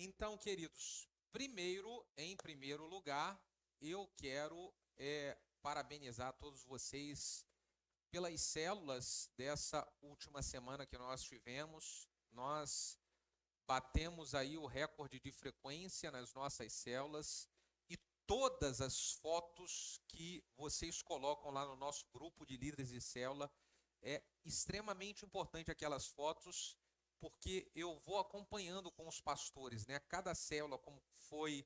Então, queridos, em primeiro lugar, eu quero parabenizar todos vocês pelas células dessa última semana que nós tivemos. Nós batemos aí o recorde de frequência nas nossas células e todas as fotos que vocês colocam lá no nosso grupo de líderes de célula, é extremamente importante aquelas fotos, porque eu vou acompanhando com os pastores, né? Cada célula, como foi,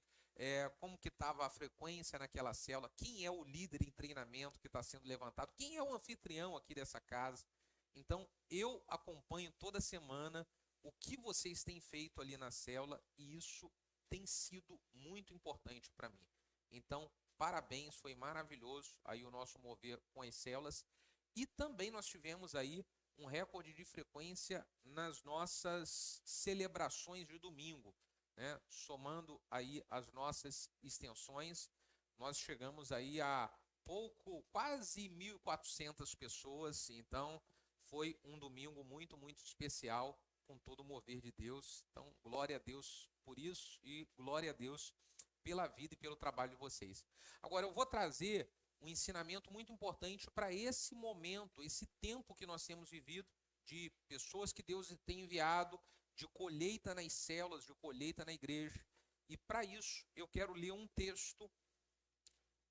como que estava a frequência naquela célula, quem é o líder em treinamento que está sendo levantado, quem é o anfitrião aqui dessa casa. Então, eu acompanho toda semana o que vocês têm feito ali na célula e isso tem sido muito importante para mim. Então, parabéns, foi maravilhoso aí o nosso mover com as células. E também nós tivemos aí um recorde de frequência nas nossas celebrações de domingo, né? Somando aí as nossas extensões, nós chegamos aí a quase 1.400 pessoas. Então, foi um domingo muito, muito especial, com todo o mover de Deus. Então, glória a Deus por isso e glória a Deus pela vida e pelo trabalho de vocês. Agora, eu vou trazer um ensinamento muito importante para esse momento, esse tempo que nós temos vivido, de pessoas que Deus tem enviado, de colheita nas células, de colheita na igreja. E para isso, eu quero ler um texto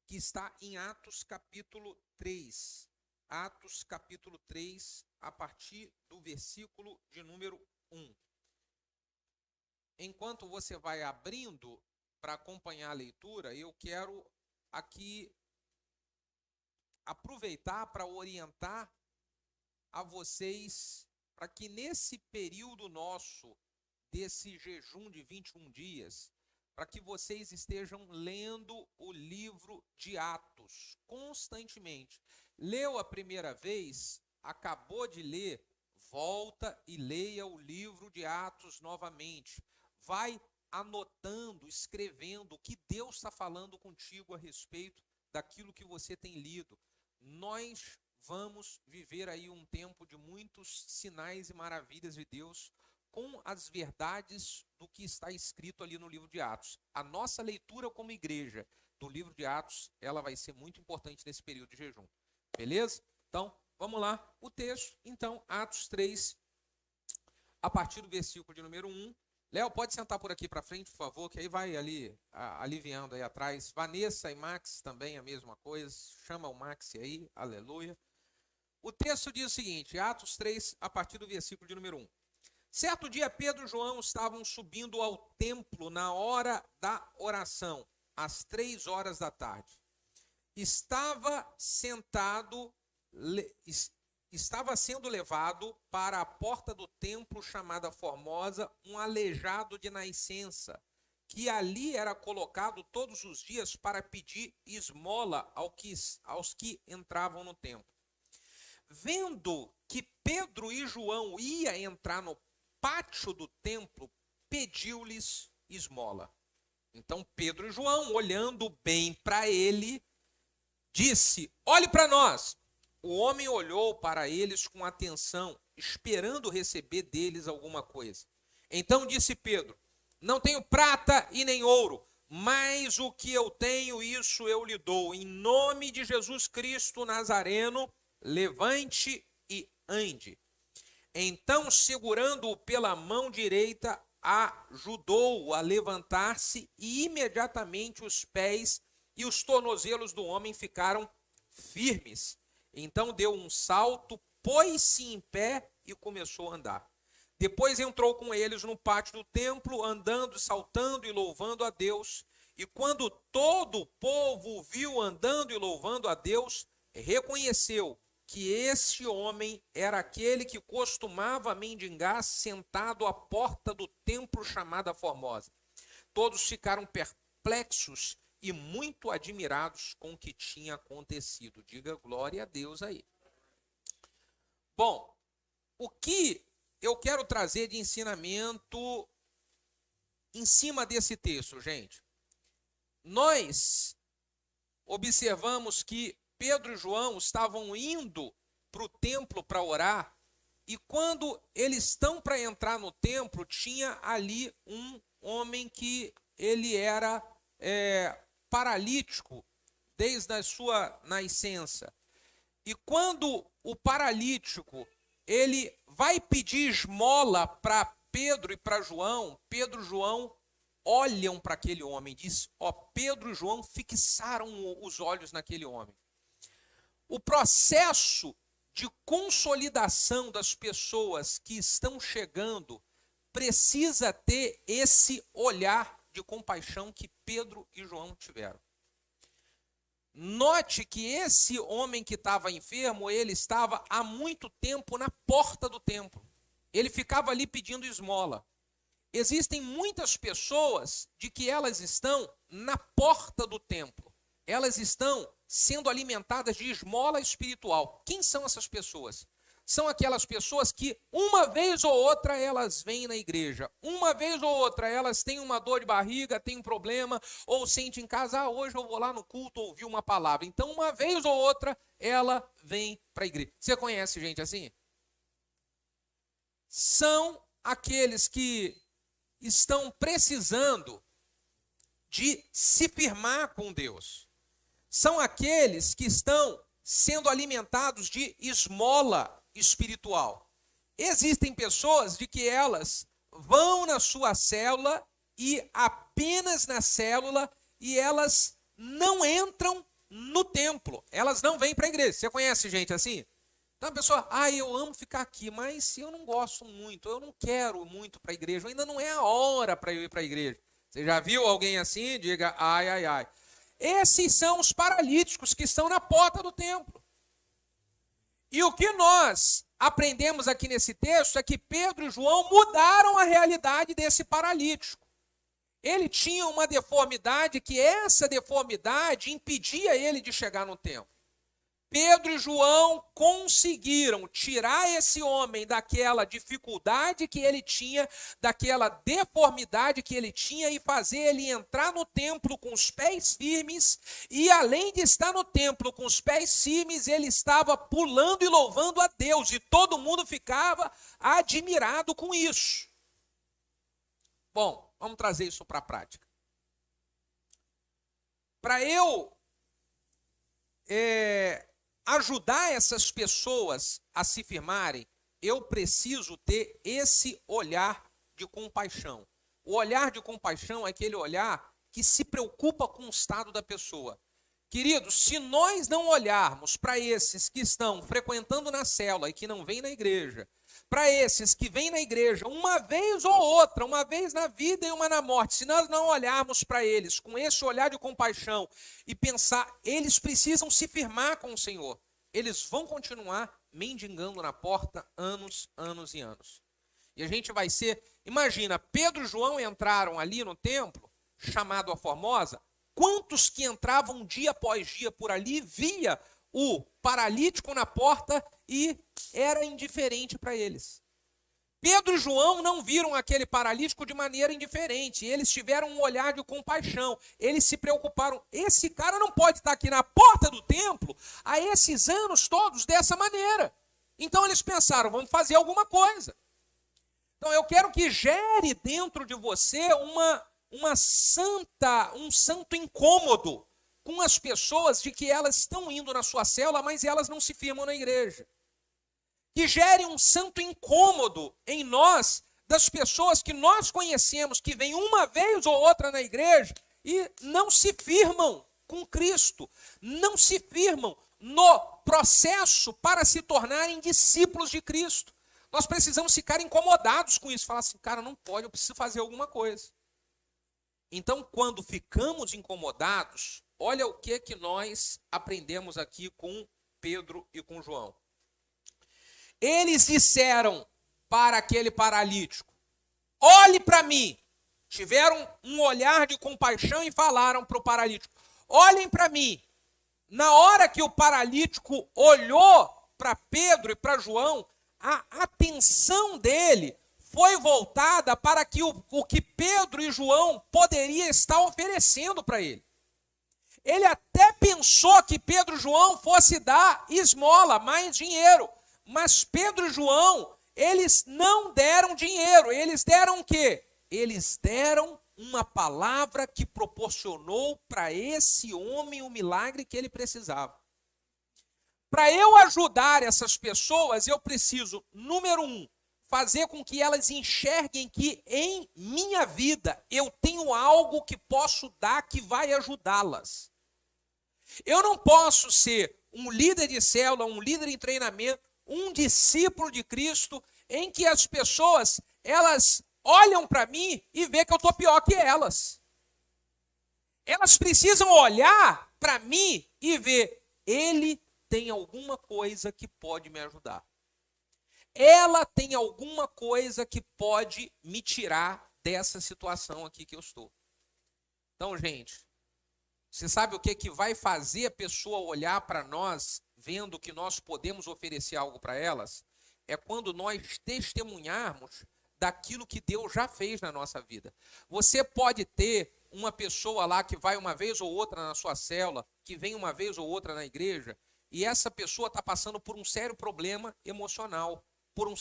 que está em Atos capítulo 3. Atos capítulo 3, a partir do versículo de número 1. Enquanto você vai abrindo para acompanhar a leitura, eu quero aqui aproveitar para orientar a vocês, para que nesse período nosso, desse jejum de 21 dias, para que vocês estejam lendo o livro de Atos constantemente. Leu a primeira vez, acabou de ler, volta e leia o livro de Atos novamente. Vai anotando, escrevendo o que Deus está falando contigo a respeito daquilo que você tem lido. Nós vamos viver aí um tempo de muitos sinais e maravilhas de Deus com as verdades do que está escrito ali no livro de Atos. A nossa leitura como igreja do livro de Atos, ela vai ser muito importante nesse período de jejum. Beleza? Então, vamos lá. O texto, então, Atos 3, a partir do versículo de número 1. Léo, pode sentar por aqui para frente, por favor, que aí vai ali, aliviando aí atrás. Vanessa e Max também a mesma coisa. Chama o Max aí, aleluia. O texto diz o seguinte, Atos 3, a partir do versículo de número 1. Certo dia, Pedro e João estavam subindo ao templo na hora da oração, às 3 horas da tarde. Estava sendo levado para a porta do templo chamada Formosa um aleijado de nascença, que ali era colocado todos os dias para pedir esmola aos que entravam no templo. Vendo que Pedro e João iam entrar no pátio do templo, pediu-lhes esmola. Então Pedro e João, olhando bem para ele, disse: olhe para nós. O homem olhou para eles com atenção, esperando receber deles alguma coisa. Então disse Pedro: não tenho prata e nem ouro, mas o que eu tenho, isso eu lhe dou. Em nome de Jesus Cristo Nazareno, levante e ande. Então, segurando-o pela mão direita, ajudou-o a levantar-se e imediatamente os pés e os tornozelos do homem ficaram firmes. Então deu um salto, pôs-se em pé e começou a andar. Depois entrou com eles no pátio do templo, andando, saltando e louvando a Deus. E quando todo o povo o viu andando e louvando a Deus, reconheceu que esse homem era aquele que costumava mendigar sentado à porta do templo chamada Formosa. Todos ficaram perplexos e muito admirados com o que tinha acontecido. Diga glória a Deus aí. Bom, o que eu quero trazer de ensinamento em cima desse texto, gente? Nós observamos que Pedro e João estavam indo para o templo para orar, e quando eles estão para entrar no templo, tinha ali um homem que ele era paralítico desde a sua nascença. E quando o paralítico ele vai pedir esmola para Pedro e para João, Pedro e João olham para aquele homem, diz, Pedro e João fixaram os olhos naquele homem. O processo de consolidação das pessoas que estão chegando precisa ter esse olhar de compaixão que Pedro e João tiveram. Note que esse homem que estava enfermo, ele estava há muito tempo na porta do templo. Ele ficava ali pedindo esmola. Existem muitas pessoas de que elas estão na porta do templo. Elas estão sendo alimentadas de esmola espiritual. Quem são essas pessoas? São aquelas pessoas que uma vez ou outra elas vêm na igreja. Uma vez ou outra elas têm uma dor de barriga, têm um problema, ou sentem em casa, hoje eu vou lá no culto ouvir uma palavra. Então uma vez ou outra ela vem para a igreja. Você conhece gente assim? São aqueles que estão precisando de se firmar com Deus. São aqueles que estão sendo alimentados de esmola espiritual. Existem pessoas de que elas vão na sua célula e apenas na célula e elas não entram no templo. Elas não vêm para a igreja. Você conhece gente assim? Então a pessoa, eu amo ficar aqui, mas eu não gosto muito, eu não quero muito para a igreja, ainda não é a hora para eu ir para a igreja. Você já viu alguém assim? Diga, ai. Esses são os paralíticos que estão na porta do templo. E o que nós aprendemos aqui nesse texto é que Pedro e João mudaram a realidade desse paralítico. Ele tinha uma deformidade que essa deformidade impedia ele de chegar no templo. Pedro e João conseguiram tirar esse homem daquela dificuldade que ele tinha, daquela deformidade que ele tinha e fazer ele entrar no templo com os pés firmes. E além de estar no templo com os pés firmes, ele estava pulando e louvando a Deus. E todo mundo ficava admirado com isso. Bom, vamos trazer isso para a prática. Para eu ajudar essas pessoas a se firmarem, eu preciso ter esse olhar de compaixão. O olhar de compaixão é aquele olhar que se preocupa com o estado da pessoa. Queridos, se nós não olharmos para esses que estão frequentando na célula e que não vêm na igreja, para esses que vêm na igreja uma vez ou outra, uma vez na vida e uma na morte, se nós não olharmos para eles com esse olhar de compaixão e pensar, eles precisam se firmar com o Senhor, eles vão continuar mendigando na porta anos e anos. E a gente vai ser, imagina, Pedro e João entraram ali no templo, chamado a Formosa, quantos que entravam dia após dia por ali, via o paralítico na porta e era indiferente para eles. Pedro e João não viram aquele paralítico de maneira indiferente, eles tiveram um olhar de compaixão, eles se preocuparam, esse cara não pode estar aqui na porta do templo há esses anos todos dessa maneira. Então eles pensaram, vamos fazer alguma coisa. Então eu quero que gere dentro de você um santo incômodo com as pessoas de que elas estão indo na sua célula, mas elas não se firmam na igreja. Que gere um santo incômodo em nós, das pessoas que nós conhecemos, que vêm uma vez ou outra na igreja e não se firmam com Cristo, não se firmam no processo para se tornarem discípulos de Cristo. Nós precisamos ficar incomodados com isso, falar assim, cara, não pode, eu preciso fazer alguma coisa. Então, quando ficamos incomodados, olha o que nós aprendemos aqui com Pedro e com João. Eles disseram para aquele paralítico, olhe para mim. Tiveram um olhar de compaixão e falaram para o paralítico, olhem para mim. Na hora que o paralítico olhou para Pedro e para João, a atenção dele foi voltada para o que Pedro e João poderiam estar oferecendo para ele. Ele até pensou que Pedro e João fosse dar esmola, mais dinheiro. Mas Pedro e João, eles não deram dinheiro. Eles deram o quê? eles deram uma palavra que proporcionou para esse homem o milagre que ele precisava. Para eu ajudar essas pessoas, eu preciso, número 1, fazer com que elas enxerguem que em minha vida eu tenho algo que posso dar que vai ajudá-las. Eu não posso ser um líder de célula, um líder em treinamento, um discípulo de Cristo, em que as pessoas, elas olham para mim e vê que eu estou pior que elas. Elas precisam olhar para mim e ver, ele tem alguma coisa que pode me ajudar. Ela tem alguma coisa que pode me tirar dessa situação aqui que eu estou. Então, gente, você sabe o que vai fazer a pessoa olhar para nós, vendo que nós podemos oferecer algo para elas? É quando nós testemunharmos daquilo que Deus já fez na nossa vida. Você pode ter uma pessoa lá que vai uma vez ou outra na sua célula, que vem uma vez ou outra na igreja, e essa pessoa está passando por um sério problema emocional, por um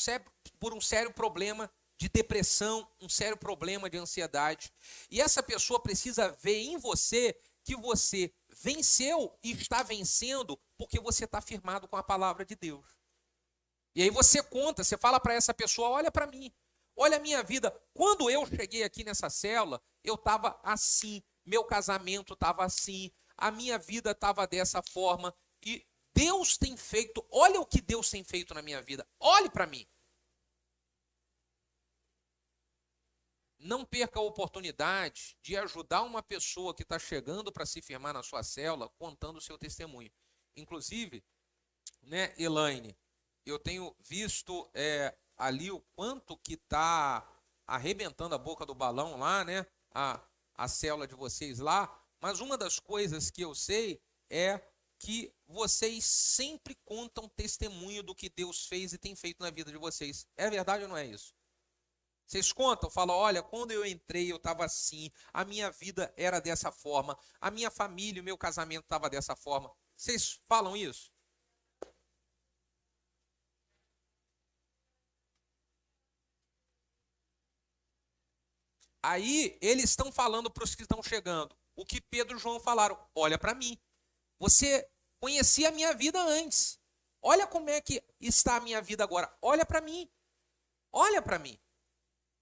sério problema de depressão, um sério problema de ansiedade. E essa pessoa precisa ver em você que você venceu e está vencendo porque você está firmado com a palavra de Deus. E aí você conta, você fala para essa pessoa, olha para mim, olha a minha vida. Quando eu cheguei aqui nessa célula, eu estava assim, meu casamento estava assim, a minha vida estava dessa forma, e Deus tem feito, olha o que Deus tem feito na minha vida, olhe para mim. Não perca a oportunidade de ajudar uma pessoa que está chegando para se firmar na sua célula, contando o seu testemunho. Inclusive, né, Elaine, eu tenho visto ali o quanto que está arrebentando a boca do balão lá, né, a célula de vocês lá, mas uma das coisas que eu sei é que vocês sempre contam testemunho do que Deus fez e tem feito na vida de vocês. É verdade ou não é isso? Vocês contam, falam, olha, quando eu entrei eu estava assim, a minha vida era dessa forma, a minha família, o meu casamento estava dessa forma. Vocês falam isso? Aí eles estão falando para os que estão chegando o que Pedro e João falaram, olha para mim, você conhecia a minha vida antes, olha como é que está a minha vida agora, olha para mim, olha para mim.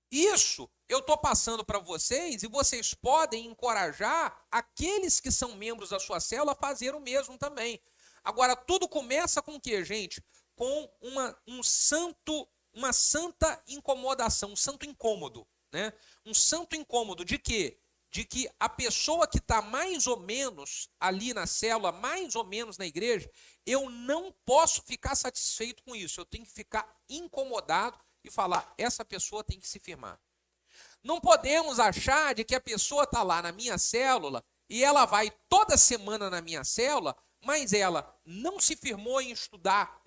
Isso eu estou passando para vocês e vocês podem encorajar aqueles que são membros da sua célula a fazer o mesmo também. Agora, tudo começa com o quê, gente? Com uma santa incomodação, um santo incômodo, né? Um santo incômodo de quê? De que a pessoa que está mais ou menos ali na célula, mais ou menos na igreja, eu não posso ficar satisfeito com isso, eu tenho que ficar incomodado e falar, essa pessoa tem que se firmar. Não podemos achar de que a pessoa está lá na minha célula e ela vai toda semana na minha célula, mas ela não se firmou em estudar,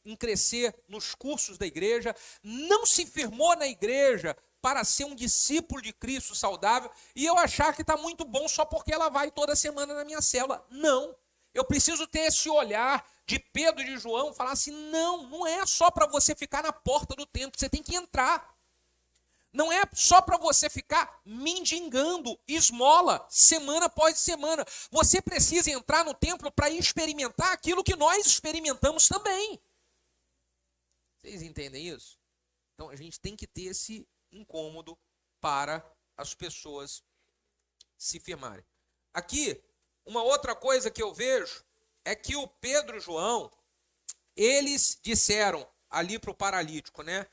em crescer nos cursos da igreja, não se firmou na igreja para ser um discípulo de Cristo saudável, e eu achar que está muito bom só porque ela vai toda semana na minha célula. Não. Eu preciso ter esse olhar de Pedro e de João, falar assim, não é só para você ficar na porta do templo, você tem que entrar. Não é só para você ficar mendigando esmola semana após semana. Você precisa entrar no templo para experimentar aquilo que nós experimentamos também. Vocês entendem isso? Então a gente tem que ter esse incômodo para as pessoas se firmarem. Aqui, uma outra coisa que eu vejo é que o Pedro e o João, eles disseram ali para o paralítico, né?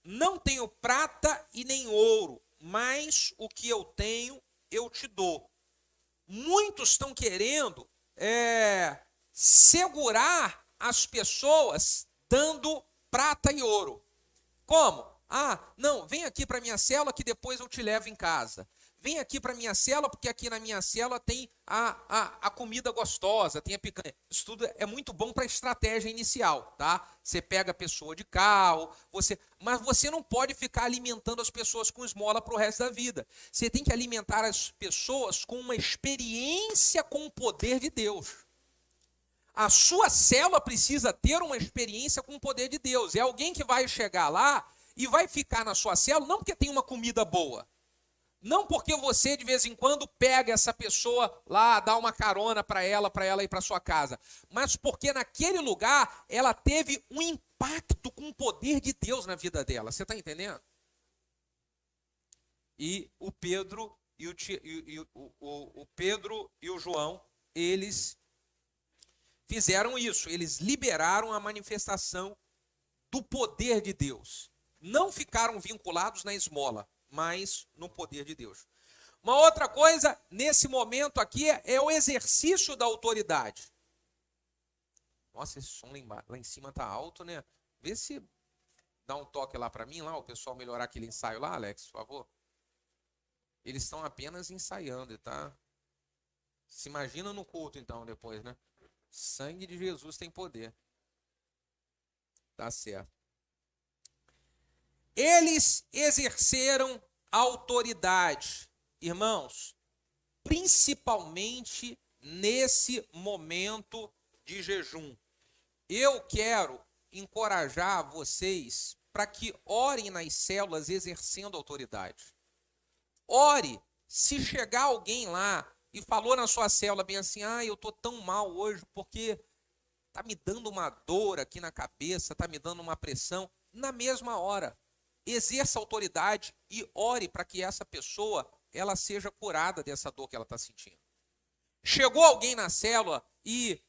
Não tenho prata e nem ouro, mas o que eu tenho, eu te dou. Muitos estão querendo segurar as pessoas dando prata e ouro. Como? Não, vem aqui para a minha célula que depois eu te levo em casa. Vem aqui para a minha célula, porque aqui na minha célula tem a comida gostosa, tem a picanha. Isso tudo é muito bom para a estratégia inicial, tá? Você pega a pessoa de carro, mas você não pode ficar alimentando as pessoas com esmola para o resto da vida. Você tem que alimentar as pessoas com uma experiência com o poder de Deus. A sua célula precisa ter uma experiência com o poder de Deus. É alguém que vai chegar lá e vai ficar na sua célula não porque tem uma comida boa, não porque você de vez em quando pega essa pessoa lá, dá uma carona para ela ir para sua casa, mas porque naquele lugar ela teve um impacto com o poder de Deus na vida dela. Você está entendendo? E o Pedro o Pedro e o João, eles fizeram isso, eles liberaram a manifestação do poder de Deus. Não ficaram vinculados na esmola, mas no poder de Deus. Uma outra coisa, nesse momento aqui, é o exercício da autoridade. Nossa, esse som lá em cima tá alto, né? Vê se dá um toque lá para mim, lá, o pessoal melhorar aquele ensaio lá, Alex, por favor. Eles estão apenas ensaiando, tá? Se imagina no culto, então, depois, né? Sangue de Jesus tem poder. Tá certo. Eles exerceram autoridade, irmãos, principalmente nesse momento de jejum. Eu quero encorajar vocês para que orem nas células exercendo autoridade. Ore, se chegar alguém lá e falou na sua célula bem assim, eu estou tão mal hoje porque está me dando uma dor aqui na cabeça, está me dando uma pressão, na mesma hora, exerça autoridade e ore para que essa pessoa ela seja curada dessa dor que ela está sentindo. Chegou alguém na célula e,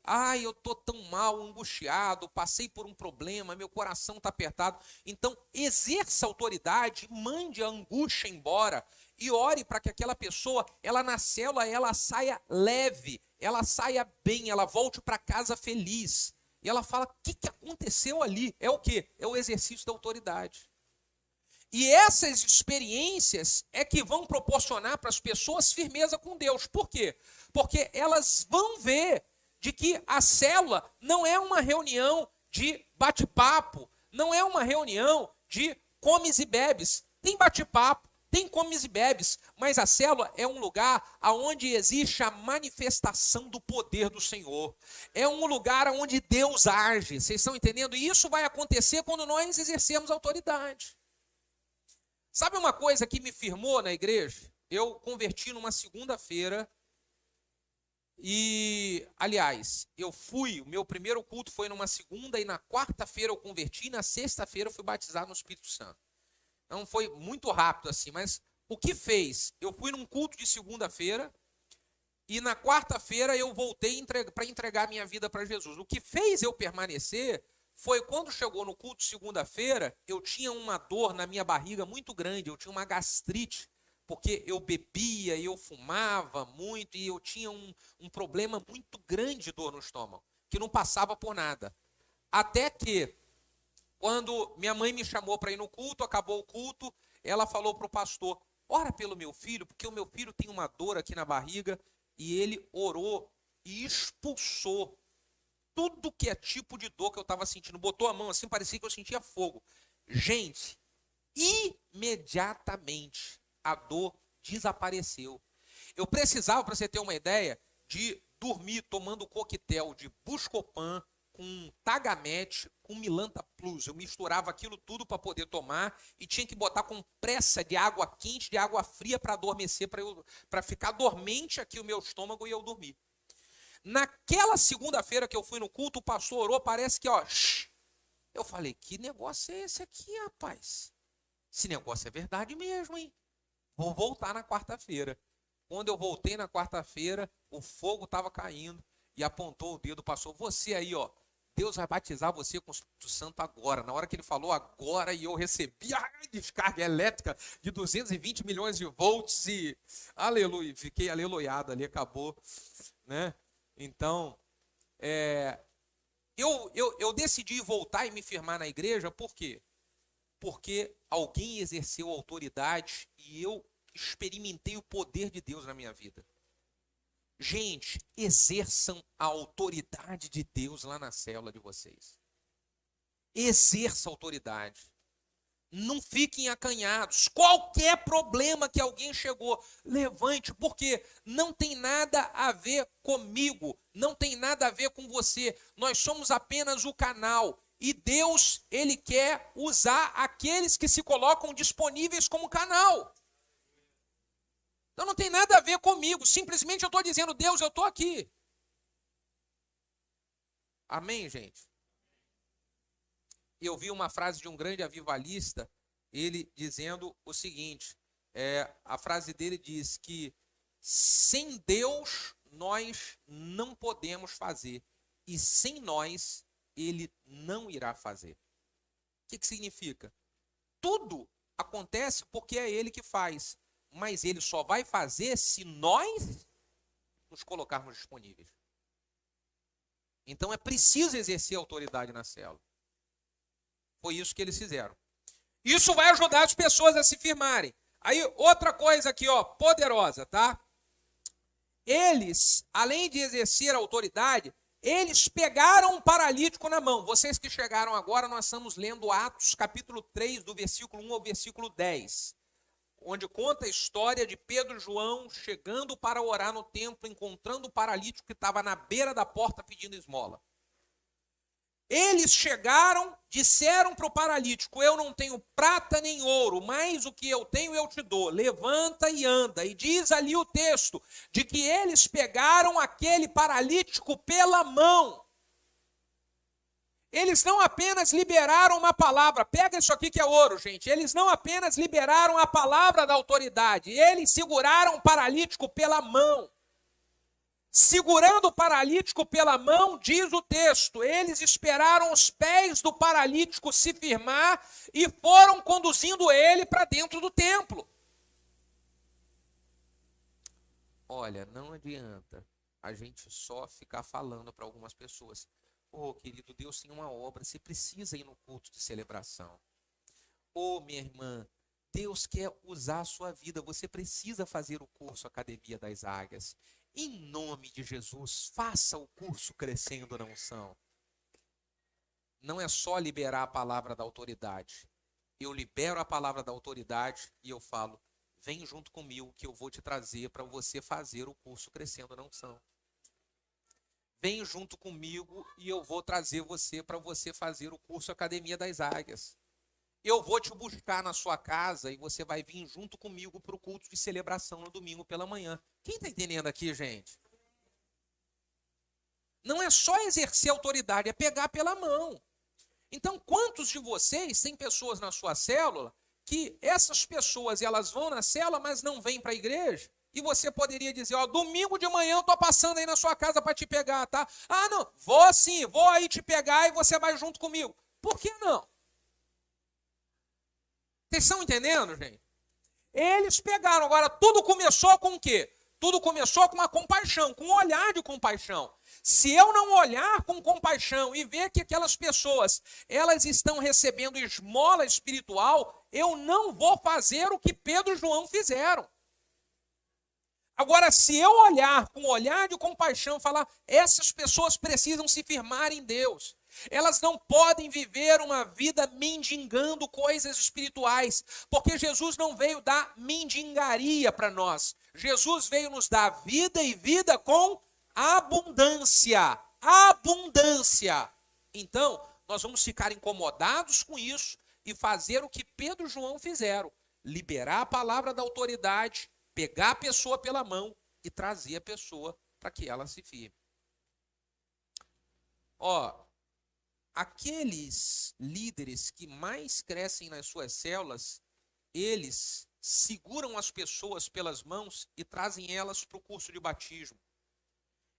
eu estou tão mal, angustiado, passei por um problema, meu coração está apertado. Então, exerça autoridade, mande a angústia embora e ore para que aquela pessoa, ela na célula, ela saia leve, ela saia bem, ela volte para casa feliz. E ela fala, o que aconteceu ali? É o quê? É o exercício da autoridade. E essas experiências é que vão proporcionar para as pessoas firmeza com Deus. Por quê? Porque elas vão ver de que a célula não é uma reunião de bate-papo, não é uma reunião de comes e bebes. Tem bate-papo, tem comes e bebes, mas a célula é um lugar onde existe a manifestação do poder do Senhor. É um lugar onde Deus age, vocês estão entendendo? E isso vai acontecer quando nós exercemos autoridade. Sabe uma coisa que me firmou na igreja? Eu converti numa segunda-feira e, aliás, o meu primeiro culto foi numa segunda e na quarta-feira eu converti e na sexta-feira eu fui batizado no Espírito Santo. Então foi muito rápido assim, mas o que fez? Eu fui num culto de segunda-feira e na quarta-feira eu voltei para entregar minha vida para Jesus. O que fez eu permanecer foi quando chegou no culto segunda-feira, eu tinha uma dor na minha barriga muito grande, eu tinha uma gastrite, porque eu bebia e eu fumava muito e eu tinha um problema muito grande de dor no estômago, que não passava por nada. Até que, quando minha mãe me chamou para ir no culto, acabou o culto, ela falou para o pastor, ora pelo meu filho, porque o meu filho tem uma dor aqui na barriga, e ele orou e expulsou tudo que é tipo de dor que eu estava sentindo. Botou a mão assim, parecia que eu sentia fogo. Gente, imediatamente a dor desapareceu. Eu precisava, para você ter uma ideia, de dormir tomando coquetel de Buscopan com Tagamete, com Milanta Plus. Eu misturava aquilo tudo para poder tomar e tinha que botar com pressa de água quente, de água fria para adormecer, para ficar dormente aqui o meu estômago e eu dormir. Naquela segunda-feira que eu fui no culto, o pastor orou, parece que, eu falei, que negócio é esse aqui, rapaz? Esse negócio é verdade mesmo, hein? Vou voltar na quarta-feira. Quando eu voltei na quarta-feira, o fogo estava caindo e apontou o dedo, passou, você aí, Deus vai batizar você com o Espírito Santo agora. Na hora que ele falou agora, e eu recebi a descarga elétrica de 220 milhões de volts e, aleluia, fiquei aleluiado ali, acabou, né? Então, eu decidi voltar e me firmar na igreja, por quê? Porque alguém exerceu autoridade e eu experimentei o poder de Deus na minha vida. Gente, exerçam a autoridade de Deus lá na célula de vocês. Exerça a autoridade. Não fiquem acanhados. Qualquer problema que alguém chegou, levante, porque não tem nada a ver comigo, não tem nada a ver com você. Nós somos apenas o canal. E Deus, ele quer usar aqueles que se colocam disponíveis como canal. Então não tem nada a ver comigo, simplesmente eu estou dizendo, Deus, eu estou aqui. Amém, gente? Eu vi uma frase de um grande avivalista, ele dizendo o seguinte, a frase dele diz que sem Deus nós não podemos fazer, e sem nós ele não irá fazer. O que significa? Tudo acontece porque é ele que faz, mas ele só vai fazer se nós nos colocarmos disponíveis. Então é preciso exercer autoridade na célula. Foi isso que eles fizeram. Isso vai ajudar as pessoas a se firmarem. Aí, outra coisa aqui, ó, poderosa, tá? Eles, além de exercer a autoridade, eles pegaram um paralítico na mão. Vocês que chegaram agora, nós estamos lendo Atos, capítulo 3, do versículo 1 ao versículo 10, onde conta a história de Pedro e João chegando para orar no templo, encontrando o paralítico que estava na beira da porta pedindo esmola. Eles chegaram, disseram para o paralítico, eu não tenho prata nem ouro, mas o que eu tenho eu te dou, levanta e anda. E diz ali o texto, de que eles pegaram aquele paralítico pela mão. Eles não apenas liberaram uma palavra, pega isso aqui que é ouro, gente. Eles não apenas liberaram a palavra da autoridade, eles seguraram o paralítico pela mão. Segurando o paralítico pela mão, diz o texto, eles esperaram os pés do paralítico se firmar e foram conduzindo ele para dentro do templo. Olha, não adianta a gente só ficar falando para algumas pessoas, querido, Deus tem uma obra, você precisa ir no culto de celebração. Minha irmã, Deus quer usar a sua vida, você precisa fazer o curso Academia das Águias. Em nome de Jesus, faça o curso Crescendo na Unção. Não é só liberar a palavra da autoridade. Eu libero a palavra da autoridade e eu falo, vem junto comigo que eu vou te trazer para você fazer o curso Crescendo na Unção. Vem junto comigo e eu vou trazer você para você fazer o curso Academia das Águias. Eu vou te buscar na sua casa e você vai vir junto comigo para o culto de celebração no domingo pela manhã. Quem está entendendo aqui, gente? Não é só exercer autoridade, é pegar pela mão. Então, quantos de vocês têm pessoas na sua célula que essas pessoas elas vão na célula, mas não vêm para a igreja? E você poderia dizer, domingo de manhã eu estou passando aí na sua casa para te pegar, tá? Ah, não, vou sim, vou aí te pegar e você vai junto comigo. Por que não? Vocês estão entendendo, gente? Eles pegaram. Agora, tudo começou com o quê? Tudo começou com uma compaixão, com um olhar de compaixão. Se eu não olhar com compaixão e ver que aquelas pessoas, elas estão recebendo esmola espiritual, eu não vou fazer o que Pedro e João fizeram. Agora, se eu olhar com um olhar de compaixão, falar, essas pessoas precisam se firmar em Deus. Elas não podem viver uma vida mendigando coisas espirituais, porque Jesus não veio dar mendigaria para nós. Jesus veio nos dar vida e vida com abundância. Abundância. Então, nós vamos ficar incomodados com isso e fazer o que Pedro e João fizeram. Liberar a palavra da autoridade, pegar a pessoa pela mão e trazer a pessoa para que ela se firme. Aqueles líderes que mais crescem nas suas células, eles seguram as pessoas pelas mãos e trazem elas para o curso de batismo.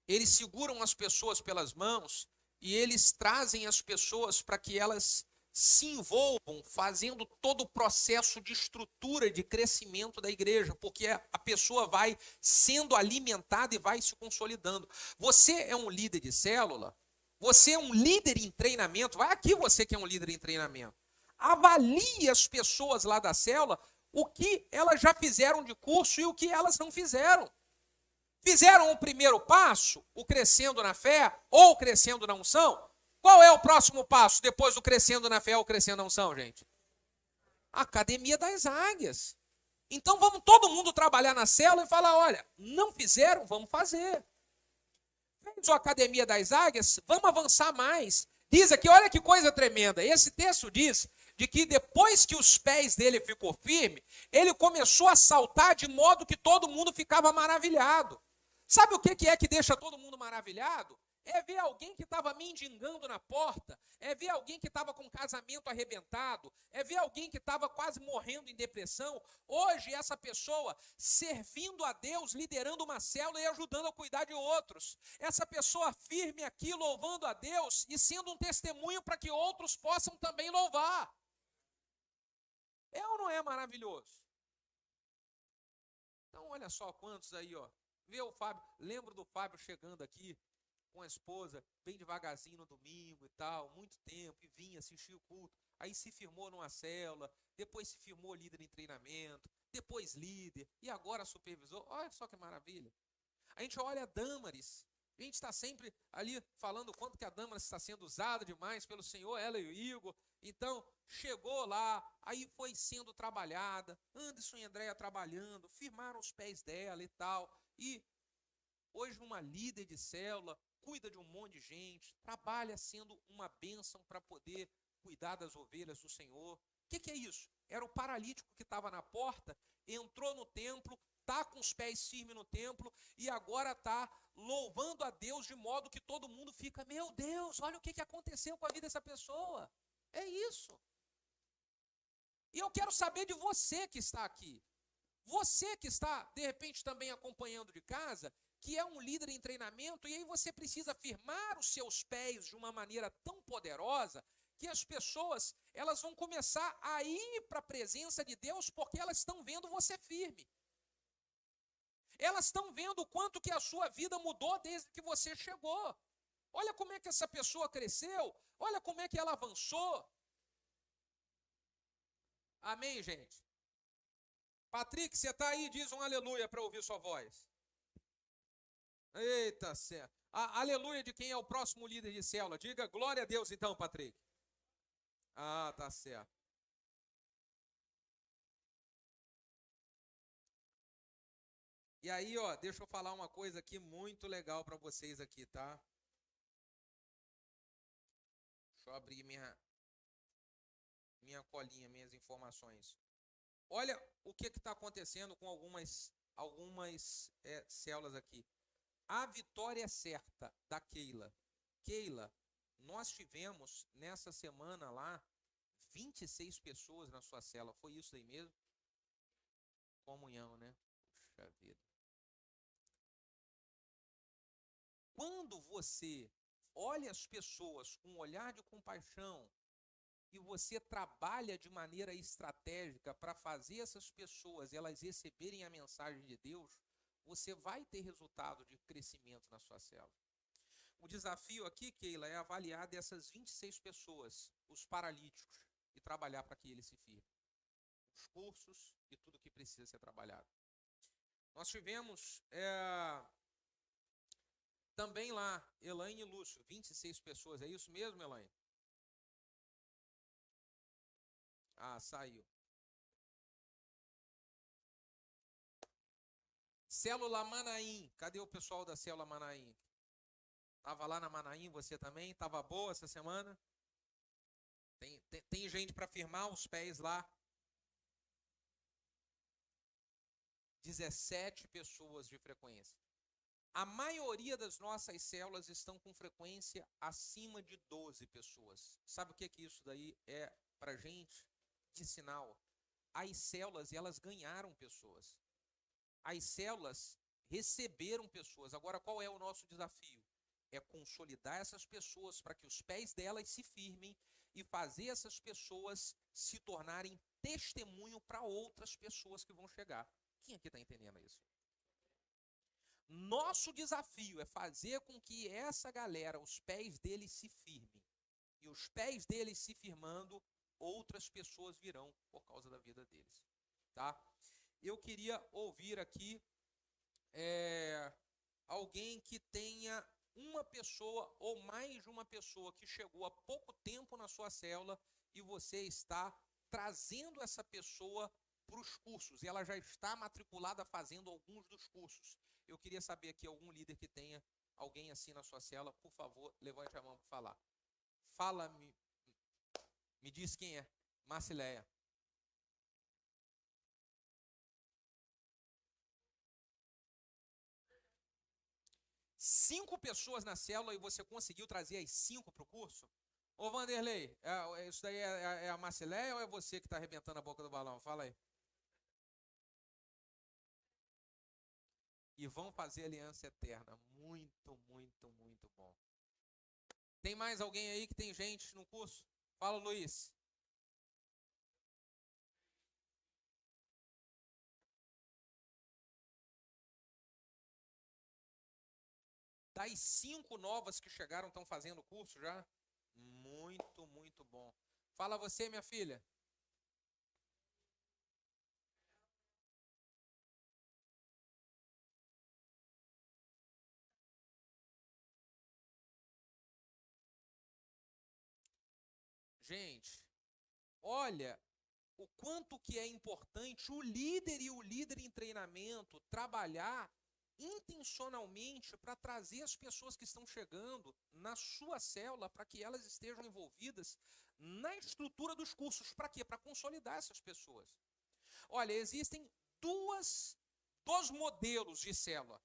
Eles seguram as pessoas pelas mãos e eles trazem as pessoas para que elas se envolvam fazendo todo o processo de estrutura, de crescimento da igreja, porque a pessoa vai sendo alimentada e vai se consolidando. Você é um líder de célula? Você é um líder em treinamento? Vai aqui você que é um líder em treinamento. Avalie as pessoas lá da célula, o que elas já fizeram de curso e o que elas não fizeram. Fizeram o primeiro passo, o crescendo na fé ou crescendo na unção? Qual é o próximo passo depois do crescendo na fé ou crescendo na unção, gente? Academia das Águias. Então vamos todo mundo trabalhar na célula e falar, olha, não fizeram, vamos fazer. Fez a Academia das Águias, vamos avançar mais. Diz aqui, olha que coisa tremenda. Esse texto diz de que depois que os pés dele ficou firme, ele começou a saltar de modo que todo mundo ficava maravilhado. Sabe o que é que deixa todo mundo maravilhado? É ver alguém que estava mendigando na porta, é ver alguém que estava com o casamento arrebentado, é ver alguém que estava quase morrendo em depressão. Hoje, essa pessoa servindo a Deus, liderando uma célula e ajudando a cuidar de outros. Essa pessoa firme aqui, louvando a Deus e sendo um testemunho para que outros possam também louvar. É ou não é maravilhoso? Então, olha só quantos aí, ó. Vê o Fábio, lembro do Fábio chegando aqui com a esposa, bem devagarzinho no domingo e tal, muito tempo, e vinha assistir o culto, aí se firmou numa célula, depois se firmou líder em treinamento, depois líder, e agora supervisor. Olha só que maravilha. A gente olha a Dâmaris, a gente está sempre ali falando o quanto que a Dâmaris está sendo usada demais pelo Senhor, ela e o Igor. Então, chegou lá, aí foi sendo trabalhada, Anderson e Andréia trabalhando, firmaram os pés dela e tal, e hoje uma líder de célula, cuida de um monte de gente, trabalha sendo uma bênção para poder cuidar das ovelhas do Senhor. O que é isso? Era o paralítico que estava na porta, entrou no templo, está com os pés firmes no templo e agora está louvando a Deus de modo que todo mundo fica, meu Deus, olha o que aconteceu com a vida dessa pessoa. É isso. E eu quero saber de você que está aqui. Você que está, de repente, também acompanhando de casa, que é um líder em treinamento, e aí você precisa firmar os seus pés de uma maneira tão poderosa que as pessoas, elas vão começar a ir para a presença de Deus porque elas estão vendo você firme. Elas estão vendo o quanto que a sua vida mudou desde que você chegou. Olha como é que essa pessoa cresceu, olha como é que ela avançou. Amém, gente? Patrick, você está aí, diz um aleluia para ouvir sua voz. Eita, certo. Aleluia de quem é o próximo líder de célula. Diga glória a Deus então, Patrick. Ah, tá certo. E aí, ó, deixa eu falar uma coisa aqui muito legal para vocês aqui, tá? Deixa eu abrir minha colinha, minhas informações. Olha o que está acontecendo com algumas células aqui. A vitória certa da Keila. Keila, nós tivemos nessa semana lá 26 pessoas na sua célula. Foi isso aí mesmo? Comunhão, né? Puxa vida. Quando você olha as pessoas com um olhar de compaixão e você trabalha de maneira estratégica para fazer essas pessoas elas receberem a mensagem de Deus, você vai ter resultado de crescimento na sua célula. O desafio aqui, Keila, é avaliar dessas 26 pessoas, os paralíticos, e trabalhar para que eles se firmem. Os cursos e tudo que precisa ser trabalhado. Nós tivemos também lá, Elaine e Lúcio, 26 pessoas. É isso mesmo, Elaine? Ah, saiu. Célula Manaim. Cadê o pessoal da Célula Manaim? Estava lá na Manaim, você também? Estava boa essa semana? Tem gente para firmar os pés lá? 17 pessoas de frequência. A maioria das nossas células estão com frequência acima de 12 pessoas. Sabe o que isso daí é para gente? De sinal. As células, elas ganharam pessoas. As células receberam pessoas. Agora, qual é o nosso desafio? É consolidar essas pessoas para que os pés delas se firmem e fazer essas pessoas se tornarem testemunho para outras pessoas que vão chegar. Quem aqui está entendendo isso? Nosso desafio é fazer com que essa galera, os pés deles se firmem. E os pés deles se firmando, outras pessoas virão por causa da vida deles. Tá? Eu queria ouvir aqui alguém que tenha uma pessoa ou mais de uma pessoa que chegou há pouco tempo na sua célula e você está trazendo essa pessoa para os cursos. E ela já está matriculada fazendo alguns dos cursos. Eu queria saber aqui algum líder que tenha alguém assim na sua célula. Por favor, levante a mão para falar. Fala, me diz quem é. Marcileia. Cinco pessoas na célula e você conseguiu trazer as 5 para o curso? Ô Vanderlei, isso daí é a Marcileia ou é você que está arrebentando a boca do balão? Fala aí. E vão fazer aliança eterna. Muito, muito, muito bom. Tem mais alguém aí que tem gente no curso? Fala, Luiz. Das 5 novas que chegaram, estão fazendo o curso já? Muito, muito bom. Fala você, minha filha. Gente, olha o quanto que é importante o líder e o líder em treinamento trabalhar intencionalmente para trazer as pessoas que estão chegando na sua célula para que elas estejam envolvidas na estrutura dos cursos. Para quê? Para consolidar essas pessoas. Olha, existem dois modelos de célula.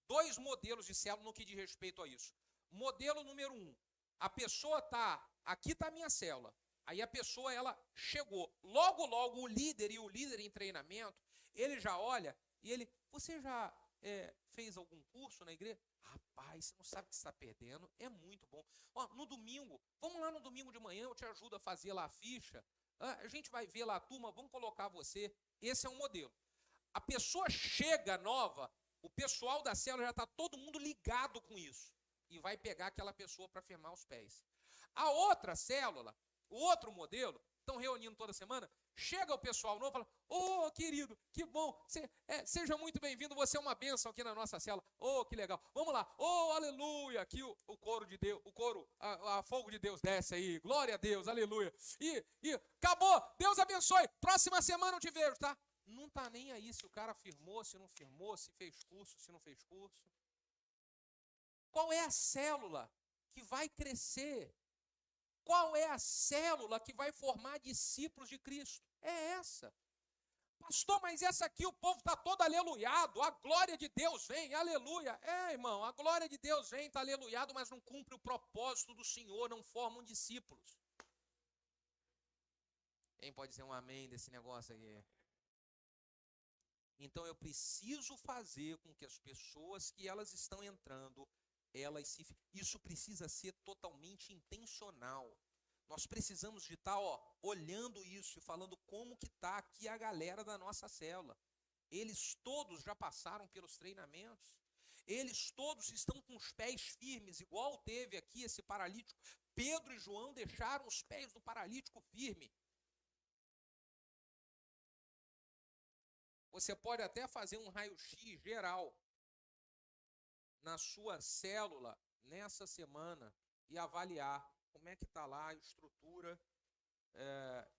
2 modelos de célula no que diz respeito a isso. Modelo número 1. A pessoa está, aqui está a minha célula. Aí a pessoa, ela chegou. Logo, logo, o líder e o líder em treinamento, ele já olha e ele, você já fez algum curso na igreja? Rapaz, você não sabe o que você está perdendo, é muito bom. Ó, no domingo, vamos lá no domingo de manhã, eu te ajudo a fazer lá a ficha. A gente vai ver lá a turma, vamos colocar você. Esse é um modelo. A pessoa chega nova, o pessoal da célula já está todo mundo ligado com isso. E vai pegar aquela pessoa para firmar os pés. A outra célula, o outro modelo, estão reunindo toda semana, chega o pessoal novo e fala, ô querido, que bom, seja muito bem-vindo, você é uma bênção aqui na nossa célula, que legal, vamos lá, aleluia, aqui o coro de Deus, a fogo de Deus desce aí, glória a Deus, aleluia, e acabou, Deus abençoe, próxima semana eu te vejo, tá? Não tá nem aí se o cara firmou, se não firmou, se fez curso, se não fez curso. Qual é a célula que vai crescer? Qual é a célula que vai formar discípulos de Cristo? É essa. Pastor, mas essa aqui o povo está todo aleluiado, a glória de Deus vem, aleluia. Irmão, a glória de Deus vem, está aleluiado, mas não cumpre o propósito do Senhor, não formam discípulos. Quem pode dizer um amém desse negócio aqui? Então eu preciso fazer com que as pessoas que elas estão entrando, isso precisa ser totalmente intencional. Nós precisamos de estar olhando isso e falando como que está aqui a galera da nossa célula. Eles todos já passaram pelos treinamentos. Eles todos estão com os pés firmes, igual teve aqui esse paralítico. Pedro e João deixaram os pés do paralítico firme. Você pode até fazer um raio-x geral na sua célula nessa semana e avaliar como é que está lá a estrutura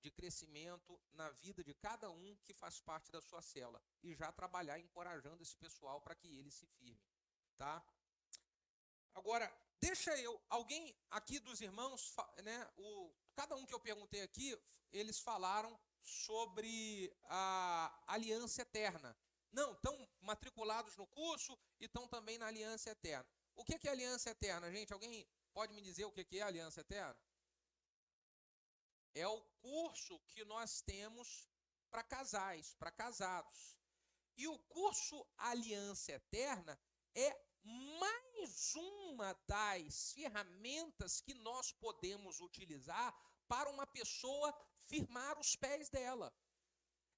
de crescimento na vida de cada um que faz parte da sua célula e já trabalhar encorajando esse pessoal para que ele se firme, tá? Agora, alguém aqui dos irmãos, né, cada um que eu perguntei aqui, eles falaram sobre a aliança eterna. Não, estão matriculados no curso e estão também na aliança eterna. O que é aliança eterna, gente? Alguém pode me dizer o que é aliança eterna? É o curso que nós temos para casais, para casados. E o curso Aliança Eterna é mais uma das ferramentas que nós podemos utilizar para uma pessoa firmar os pés dela.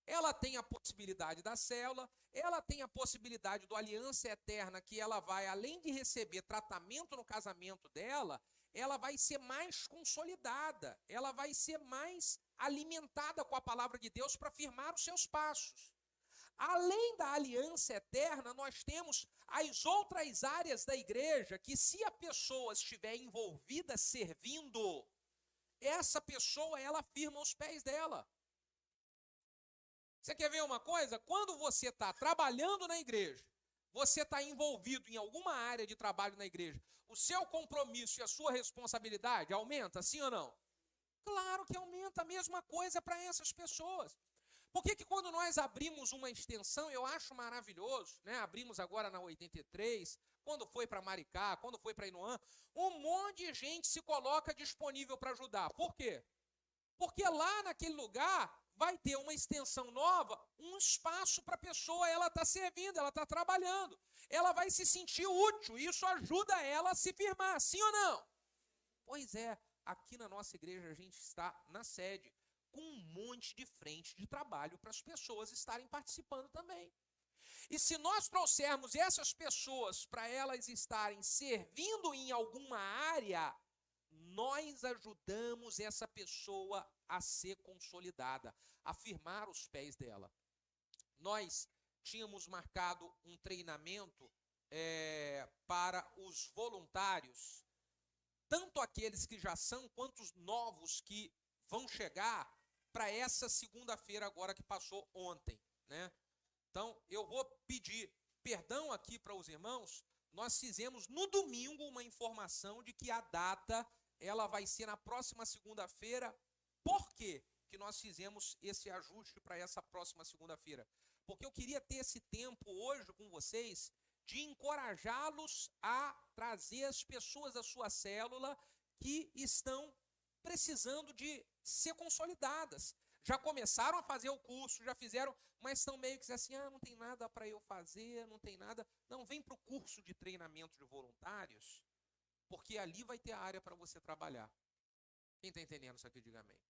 Ela tem a possibilidade da célula, ela tem a possibilidade do Aliança Eterna, que ela vai, além de receber tratamento no casamento dela, ela vai ser mais consolidada, ela vai ser mais alimentada com a palavra de Deus para firmar os seus passos. Além da aliança eterna, nós temos as outras áreas da igreja que, se a pessoa estiver envolvida servindo, essa pessoa, ela firma os pés dela. Você quer ver uma coisa? Quando você está trabalhando na igreja, você está envolvido em alguma área de trabalho na igreja, o seu compromisso e a sua responsabilidade aumenta, sim ou não? Claro que aumenta. A mesma coisa para essas pessoas. Por que que quando nós abrimos uma extensão, eu acho maravilhoso, né? Abrimos agora na 83, quando foi para Maricá, quando foi para Inoã, um monte de gente se coloca disponível para ajudar. Por quê? Porque lá naquele lugar vai ter uma extensão nova, um espaço para a pessoa, ela está servindo, ela está trabalhando. Ela vai se sentir útil, e isso ajuda ela a se firmar, sim ou não? Pois é, aqui na nossa igreja a gente está na sede, com um monte de frente de trabalho para as pessoas estarem participando também. E se nós trouxermos essas pessoas para elas estarem servindo em alguma área, nós ajudamos essa pessoa a ser consolidada, a firmar os pés dela. Nós tínhamos marcado um treinamento para os voluntários, tanto aqueles que já são, quanto os novos que vão chegar para essa segunda-feira agora que passou ontem, né? Então, eu vou pedir perdão aqui para os irmãos. Nós fizemos no domingo uma informação de que a data ela vai ser na próxima segunda-feira. Por quê que nós fizemos esse ajuste para essa próxima segunda-feira? Porque eu queria ter esse tempo hoje com vocês de encorajá-los a trazer as pessoas da sua célula que estão precisando de ser consolidadas. Já começaram a fazer o curso, já fizeram, mas estão meio que assim, não tem nada para eu fazer, não tem nada. Não, vem para o curso de treinamento de voluntários, porque ali vai ter a área para você trabalhar. Quem está entendendo isso aqui, diga amém.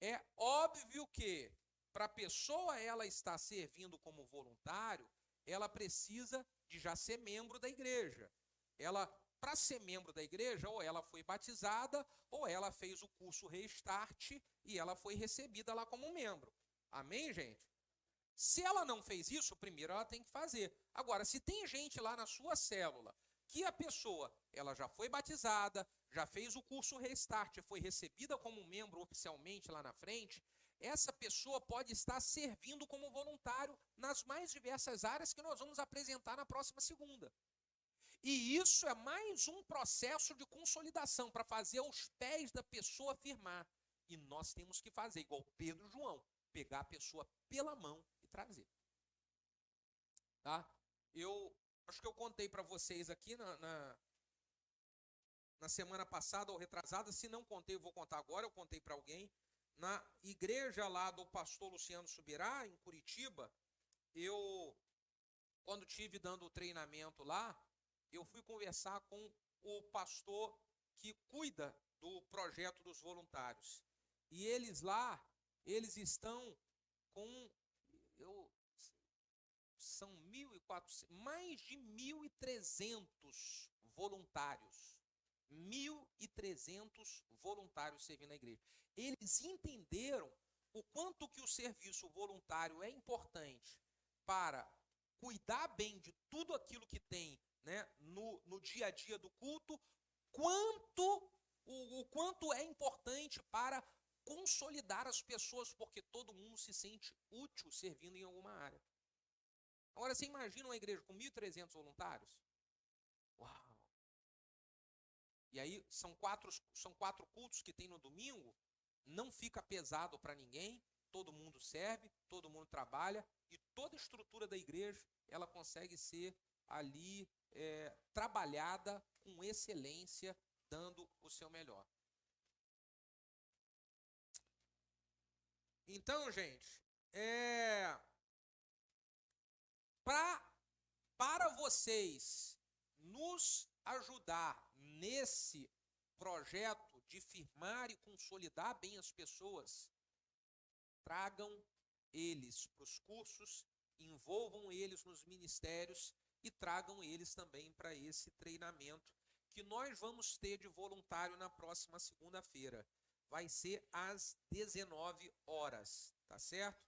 É óbvio que para a pessoa ela estar servindo como voluntário, ela precisa de já ser membro da igreja. Ela, para ser membro da igreja, ou ela foi batizada, ou ela fez o curso Restart e ela foi recebida lá como membro. Amém, gente? Se ela não fez isso, primeiro ela tem que fazer. Agora, se tem gente lá na sua célula que a pessoa, ela já foi batizada, já fez o curso Restart, foi recebida como membro oficialmente lá na frente, essa pessoa pode estar servindo como voluntário nas mais diversas áreas que nós vamos apresentar na próxima segunda. E isso é mais um processo de consolidação para fazer os pés da pessoa firmar. E nós temos que fazer, igual Pedro e João, pegar a pessoa pela mão e trazer. Tá? Eu acho que eu contei para vocês aqui na semana passada ou retrasada, se não contei, eu vou contar agora, eu contei para alguém. Na igreja lá do pastor Luciano Subirá, em Curitiba, quando tive dando o treinamento lá, eu fui conversar com o pastor que cuida do projeto dos voluntários. E eles lá, eles estão com, são 1.400, mais de 1.300 voluntários. 1.300 voluntários servindo na igreja. Eles entenderam o quanto que o serviço voluntário é importante para cuidar bem de tudo aquilo que tem, né, no dia a dia do culto, o quanto é importante para consolidar as pessoas, porque todo mundo se sente útil servindo em alguma área. Agora, você imagina uma igreja com 1.300 voluntários? Uau! E aí, são quatro cultos que tem no domingo, não fica pesado para ninguém, todo mundo serve, todo mundo trabalha, e toda a estrutura da igreja, ela consegue ser ali trabalhada com excelência, dando o seu melhor. Então, gente, para vocês nos ajudar nesse projeto de firmar e consolidar bem as pessoas, tragam eles para os cursos, envolvam eles nos ministérios e tragam eles também para esse treinamento que nós vamos ter de voluntário na próxima segunda-feira. Vai ser às 19 horas, tá certo?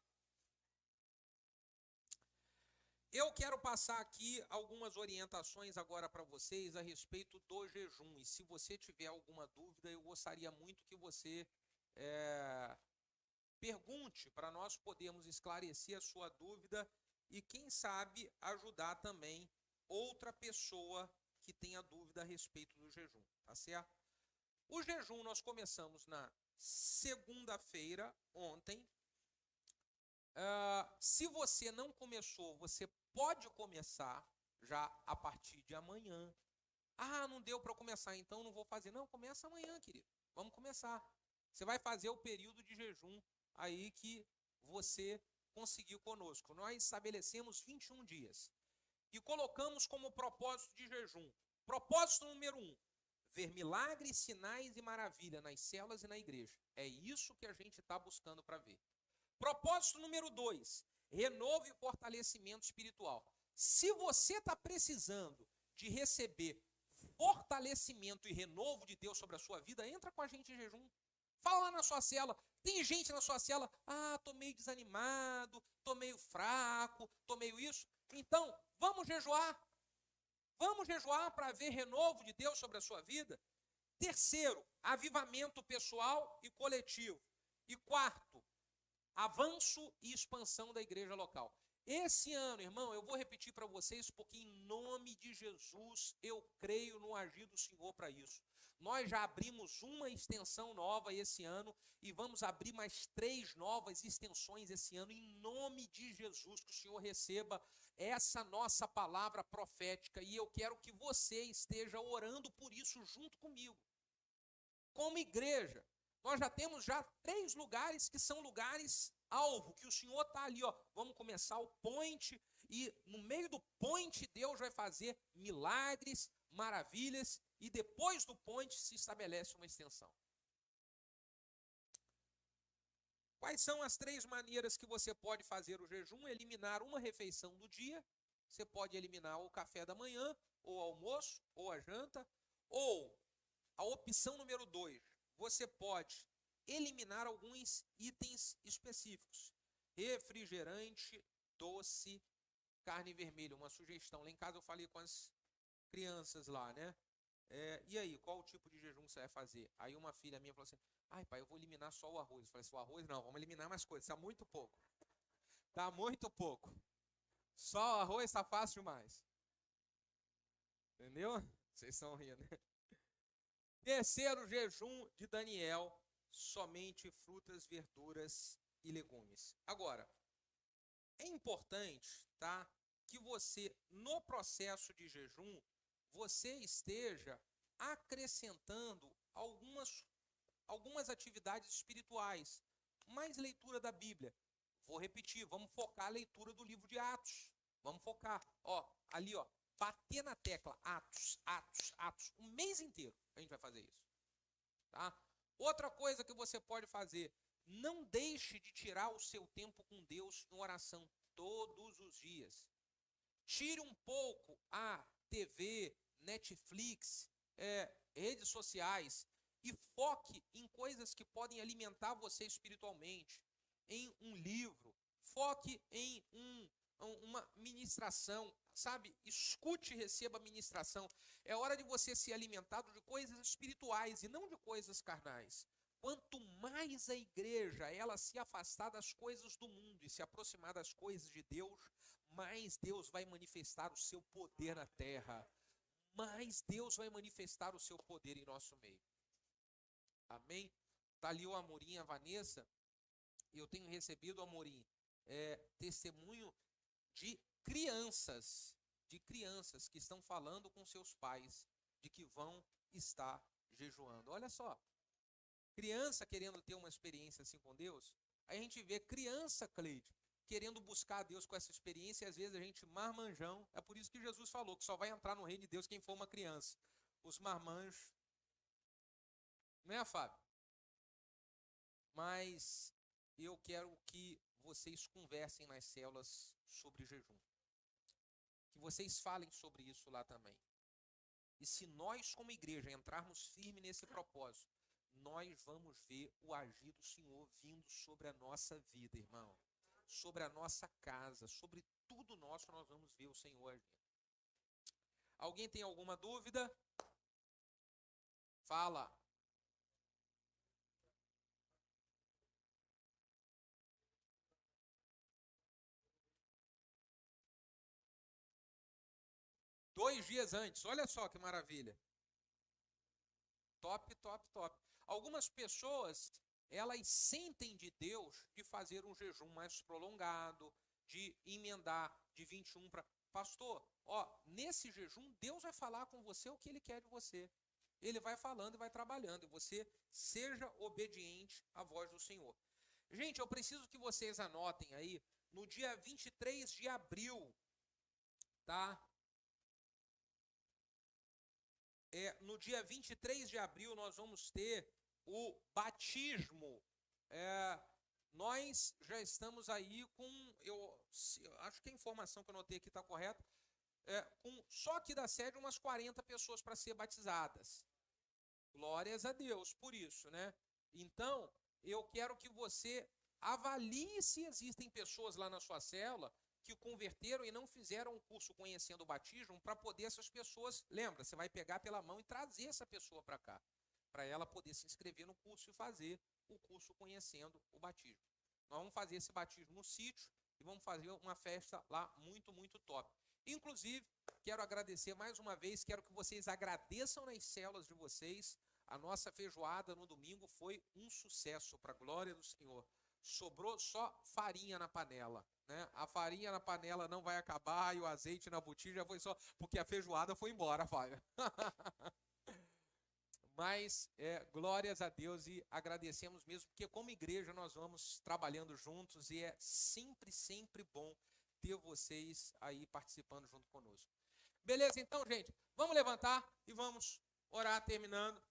Eu quero passar aqui algumas orientações agora para vocês a respeito do jejum. E se você tiver alguma dúvida, eu gostaria muito que você pergunte para nós podermos esclarecer a sua dúvida e quem sabe ajudar também outra pessoa que tenha dúvida a respeito do jejum, tá certo? O jejum nós começamos na segunda-feira, ontem. Se você não começou, você pode começar já a partir de amanhã. Ah, não deu para começar, então não vou fazer. Não, começa amanhã, querido. Vamos começar. Você vai fazer o período de jejum aí que você conseguiu conosco. Nós estabelecemos 21 dias e colocamos como propósito de jejum. Propósito número 1, ver milagres, sinais e maravilha nas células e na igreja. É isso que a gente está buscando para ver. Propósito número 2, renovo e fortalecimento espiritual. Se você está precisando de receber fortalecimento e renovo de Deus sobre a sua vida, entra com a gente em jejum. Fala lá na sua cela. Tem gente na sua cela, tô meio desanimado, tô meio fraco, tô meio isso. Então, vamos jejuar. Vamos jejuar para ver renovo de Deus sobre a sua vida. Terceiro, avivamento pessoal e coletivo. E quarto, avanço e expansão da igreja local. Esse ano, irmão, eu vou repetir para vocês, porque em nome de Jesus eu creio no agir do Senhor para isso. Nós já abrimos uma extensão nova esse ano e vamos abrir mais 3 novas extensões esse ano, em nome de Jesus, que o Senhor receba essa nossa palavra profética, e eu quero que você esteja orando por isso junto comigo. Como igreja, nós já temos 3 lugares que são lugares alvo, que o Senhor está ali, vamos começar o point, e no meio do point Deus vai fazer milagres, maravilhas, e depois do point se estabelece uma extensão. Quais são as 3 maneiras que você pode fazer o jejum? Eliminar uma refeição do dia, você pode eliminar o café da manhã, ou o almoço, ou a janta, ou a opção número 2, você pode eliminar alguns itens específicos. Refrigerante, doce, carne vermelha, uma sugestão. Lá em casa eu falei com as crianças lá, né? E aí, qual o tipo de jejum você vai fazer? Aí uma filha minha falou assim, ai pai, eu vou eliminar só o arroz. Eu falei assim, o arroz não, vamos eliminar mais coisas, tá muito pouco. Tá muito pouco. Só o arroz tá fácil demais. Entendeu? Vocês estão rindo, né? Terceiro jejum de Daniel, somente frutas, verduras e legumes. Agora, é importante, tá, que você, no processo de jejum, você esteja acrescentando algumas atividades espirituais, mais leitura da Bíblia. Vou repetir, vamos focar a leitura do livro de Atos. Vamos focar, ali, bater na tecla, Atos, Atos, Atos, um mês inteiro a gente vai fazer isso, tá? Outra coisa que você pode fazer, não deixe de tirar o seu tempo com Deus em oração todos os dias. Tire um pouco a TV, Netflix, redes sociais, e foque em coisas que podem alimentar você espiritualmente, em um livro, foque em uma ministração, sabe? Escute e receba ministração. É hora de você ser alimentado de coisas espirituais e não de coisas carnais. Quanto mais a igreja ela se afastar das coisas do mundo e se aproximar das coisas de Deus, mais Deus vai manifestar o seu poder na terra. Mais Deus vai manifestar o seu poder em nosso meio. Amém? Está ali o Amorim, a Vanessa. Eu tenho recebido, Amorim, testemunho de crianças que estão falando com seus pais de que vão estar jejuando. Olha só, criança querendo ter uma experiência assim com Deus, a gente vê criança, Cleide, querendo buscar a Deus com essa experiência, e às vezes a gente marmanjão. É por isso que Jesus falou que só vai entrar no reino de Deus quem for uma criança. Os marmanjos, não é, Fábio? Mas eu quero que vocês conversem nas células sobre jejum. Que vocês falem sobre isso lá também. E se nós, como igreja, entrarmos firme nesse propósito, nós vamos ver o agir do Senhor vindo sobre a nossa vida, irmão. Sobre a nossa casa, sobre tudo nosso, nós vamos ver o Senhor agindo. Alguém tem alguma dúvida? Fala. 2 dias antes. Olha só que maravilha. Top, top, top. Algumas pessoas, elas sentem de Deus de fazer um jejum mais prolongado, de emendar de 21 para... Pastor, nesse jejum, Deus vai falar com você o que Ele quer de você. Ele vai falando e vai trabalhando, e você seja obediente à voz do Senhor. Gente, eu preciso que vocês anotem aí, no dia 23 de abril, tá? No dia 23 de abril nós vamos ter o batismo. Nós já estamos aí com, eu acho que a informação que eu anotei aqui está correta, só aqui da sede umas 40 pessoas para ser batizadas. Glórias a Deus por isso, né? Então, eu quero que você avalie se existem pessoas lá na sua célula que converteram e não fizeram o curso Conhecendo o Batismo, para poder essas pessoas, lembra, você vai pegar pela mão e trazer essa pessoa para cá, para ela poder se inscrever no curso e fazer o curso Conhecendo o Batismo. Nós vamos fazer esse batismo no sítio e vamos fazer uma festa lá muito, muito top. Inclusive, quero agradecer mais uma vez, quero que vocês agradeçam nas células de vocês. A nossa feijoada no domingo foi um sucesso, para a glória do Senhor. Sobrou só farinha na panela, né? A farinha na panela não vai acabar e o azeite na botija foi só porque a feijoada foi embora, Fábio. Mas glórias a Deus e agradecemos mesmo, porque como igreja nós vamos trabalhando juntos e é sempre, sempre bom ter vocês aí participando junto conosco. Beleza, então, gente, vamos levantar e vamos orar terminando.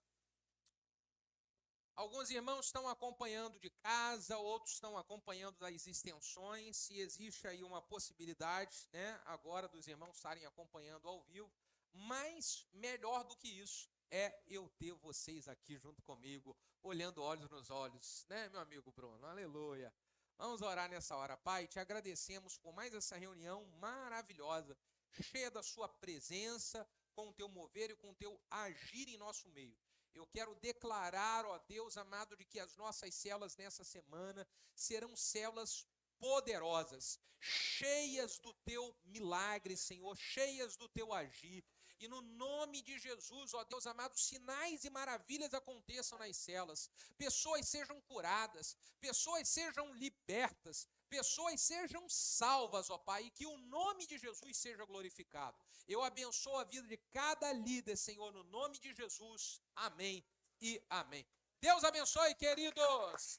Alguns irmãos estão acompanhando de casa, outros estão acompanhando das extensões. Se existe aí uma possibilidade, né, agora dos irmãos estarem acompanhando ao vivo, mas melhor do que isso é eu ter vocês aqui junto comigo, olhando olhos nos olhos, né, meu amigo Bruno? Aleluia. Vamos orar nessa hora. Pai, te agradecemos por mais essa reunião maravilhosa, cheia da sua presença, com o teu mover e com o teu agir em nosso meio. Eu quero declarar, ó Deus amado, de que as nossas células nessa semana serão células poderosas, cheias do teu milagre, Senhor, cheias do teu agir. E no nome de Jesus, ó Deus amado, sinais e maravilhas aconteçam nas células. Pessoas sejam curadas, pessoas sejam libertas, pessoas sejam salvas, ó Pai, e que o nome de Jesus seja glorificado. Eu abençoo a vida de cada líder, Senhor, no nome de Jesus. Amém e amém. Deus abençoe, queridos.